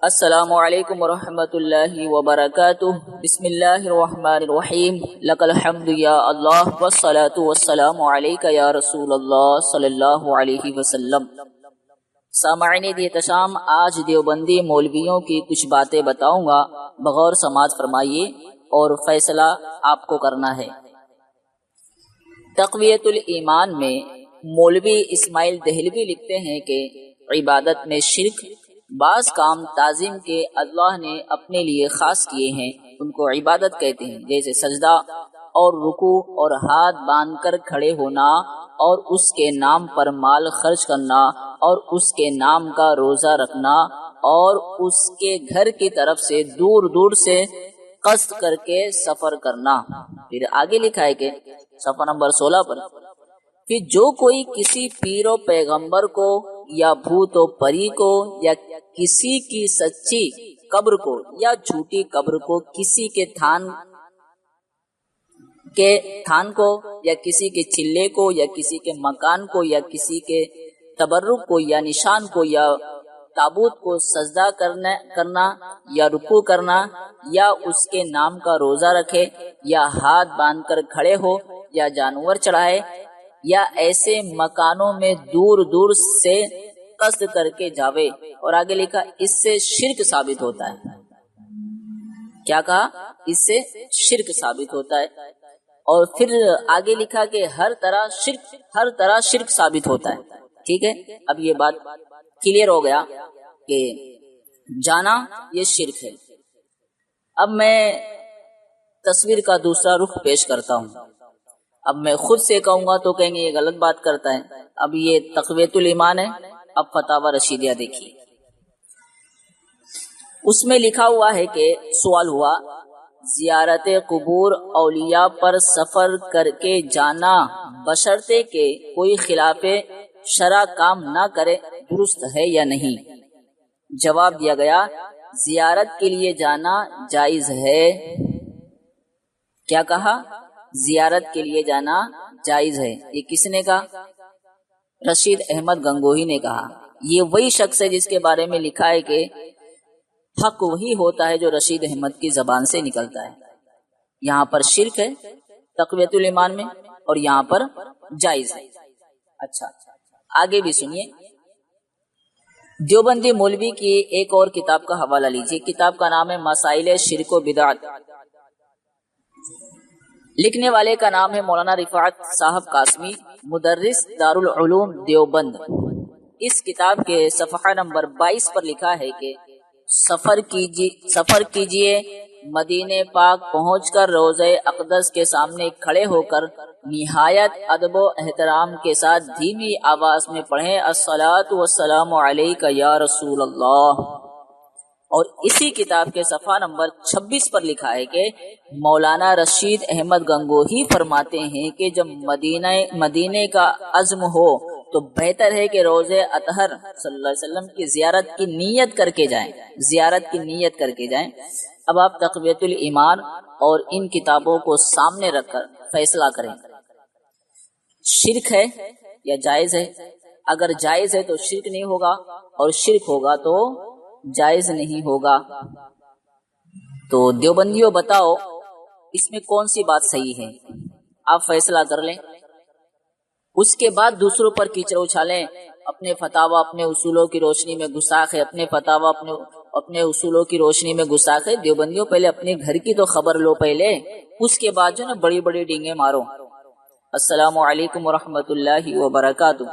السلام علیکم ورحمۃ اللہ وبرکاتہ۔ بسم اللہ الرحمن الرحیم۔ لک الحمد یا اللہ والصلاة والسلام علیک یا رسول اللہ صلی اللہ علیہ وسلم۔ سامعین احتشام، آج دیوبندی مولویوں کی کچھ باتیں بتاؤں گا، بغور سماعت فرمائیے اور فیصلہ آپ کو کرنا ہے۔ تقویت الایمان میں مولوی اسماعیل دہلوی لکھتے ہیں کہ عبادت میں شرک، بعض کام تعظیم کے اللہ نے اپنے لیے خاص کیے ہیں، ان کو عبادت کہتے ہیں، جیسے سجدہ اور رکوع اور ہاتھ باندھ کر کھڑے ہونا اور اس کے نام پر مال خرچ کرنا اور اس کے نام کا روزہ رکھنا اور اس کے گھر کی طرف سے دور دور سے قصد کر کے سفر کرنا۔ پھر آگے لکھا ہے کہ صفحہ نمبر 16 پر، پھر جو کوئی کسی پیر و پیغمبر کو یا بھوت و پری کو یا کسی کی سچی قبر کو یا جھوٹی قبر کو، کسی کے تھان کو یا کسی کے چلے کو یا کسی کے مکان کو یا کسی کے تبرک کو یا نشان کو یا تابوت کو سجدہ کرنا یا رکوع کرنا یا اس کے نام کا روزہ رکھے یا ہاتھ باندھ کر کھڑے ہو یا جانور چڑھائے یا ایسے مکانوں میں دور دور سے قصد کر کے جاوے، اور آگے لکھا اس سے شرک ثابت ہوتا ہے۔ کیا کہا؟ اس سے شرک ثابت ہوتا ہے۔ اور پھر آگے لکھا کہ ہر طرح شرک ثابت ہوتا ہے۔ ٹھیک ہے، اب یہ بات کلیئر ہو گیا کہ جانا یہ شرک ہے۔ اب میں تصویر کا دوسرا رخ پیش کرتا ہوں۔ اب میں خود سے کہوں گا تو کہیں گے یہ غلط بات کرتا ہے۔ اب یہ تقویت الایمان ہے۔ اب فتاوی رشیدیہ دیکھیے، اس میں لکھا ہوا ہے کہ سوال ہوا، زیارت قبور اولیاء پر سفر کر کے جانا بشرطے کہ کوئی خلاف شرع کام نہ کرے درست ہے یا نہیں؟ جواب دیا گیا، زیارت کے لیے جانا جائز ہے۔ کیا کہا؟ زیارت کے لیے جانا جائز ہے۔ یہ کس نے کہا؟ رشید احمد گنگوہی نے کہا۔ یہ وہی شخص ہے جس کے بارے میں لکھا ہے کہ حق وہی ہوتا ہے جو رشید احمد کی زبان سے نکلتا ہے۔ یہاں پر شرک ہے تقویت الایمان میں، اور یہاں پر جائز ہے۔ اچھا، آگے بھی سنیے۔ دیوبندی مولوی کی ایک اور کتاب کا حوالہ لیجیے۔ کتاب کا نام ہے مسائل شرک و بدعت۔ لکھنے والے کا نام ہے مولانا رفعت صاحب قاسمی، مدرس دارالعلوم دیوبند۔ اس کتاب کے صفحہ نمبر 22 پر لکھا ہے کہ سفر کیجئے، مدینہ پاک پہنچ کر روضہ اقدس کے سامنے کھڑے ہو کر نہایت ادب و احترام کے ساتھ دھیمی آواز میں پڑھیں الصلاۃ والسلام علیک یا رسول اللہ۔ اور اسی کتاب کے صفحہ نمبر 26 پر لکھا ہے کہ مولانا رشید احمد گنگوہی فرماتے ہیں کہ جب مدینے کا عزم ہو تو بہتر ہے کہ روضہ اطہر صلی اللہ علیہ وسلم کی زیارت کی نیت کر کے جائیں۔ اب آپ تقویت الایمان اور ان کتابوں کو سامنے رکھ کر فیصلہ کریں، شرک ہے یا جائز ہے؟ اگر جائز ہے تو شرک نہیں ہوگا، اور شرک ہوگا تو جائز نہیں ہوگا۔ تو دیوبندیوں بتاؤ اس میں کون سی بات صحیح ہے؟ آپ فیصلہ کر لیں، اس کے بعد دوسروں پر کیچڑ اچھالیں۔ اپنے فتاوی اپنے اصولوں کی روشنی میں گستاخ ہے، اپنے فتاوی اپنے اصولوں کی روشنی میں گستاخ ہے۔ دیوبندیوں پہلے اپنے گھر کی تو خبر لو پہلے، اس کے بعد جو نا بڑی بڑی ڈینگیں مارو۔ السلام علیکم ورحمۃ اللہ وبرکاتہ۔